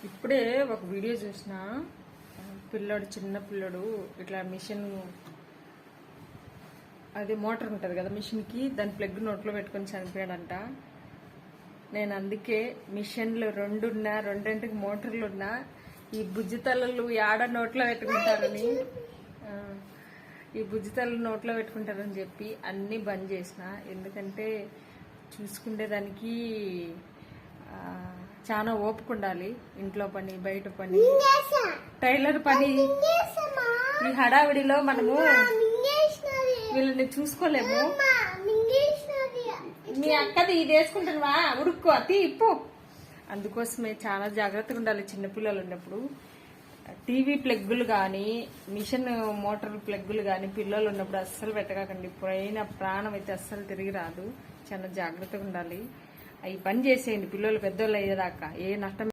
ఇప్పుడే ఒక వీడియో చూసిన పిల్లోడు చిన్న పిల్లోడు ఇట్లా మిషన్ అదే మోటార్ ఉంటుంది కదా మిషన్కి దాని ప్లగ్ నోట్లో పెట్టుకొని చనిపోయాడంట. నేను అందుకే మిషన్లు రెండున్నా రెండింటికి మోటార్లు ఉన్నా ఈ బుజ్జితలలు యాడ నోట్లో పెట్టుకుంటారని నోట్లో పెట్టుకుంటారని చెప్పి అన్నీ బంద్ చేసిన. ఎందుకంటే చూసుకునేదానికి చాలా ఓపిక ఉండాలి. ఇంట్లో పని, బయట పని, టైలర్ పని. ఈ హడావిడిలో మనము వీళ్ళని చూసుకోలేము. మీ అక్కది ఇది వేసుకుంటానువా ఉడుక్కో అతి ఇప్పు. అందుకోసమే చాలా జాగ్రత్తగా ఉండాలి చిన్నపిల్లలు ఉన్నప్పుడు. టీవీ ప్లగ్గులు కానీ, మిషన్ మోటార్ ప్లగ్గులు కానీ పిల్లలు ఉన్నప్పుడు అస్సలు పెట్టకండి. ఇప్పుడైనా ప్రాణం అయితే అస్సలు తిరిగి రాదు. చాలా జాగ్రత్తగా ఉండాలి. అవి పని చేసేయండి పిల్లలు పెద్దోళ్ళు అయ్యేదాకా. ఏ నష్టం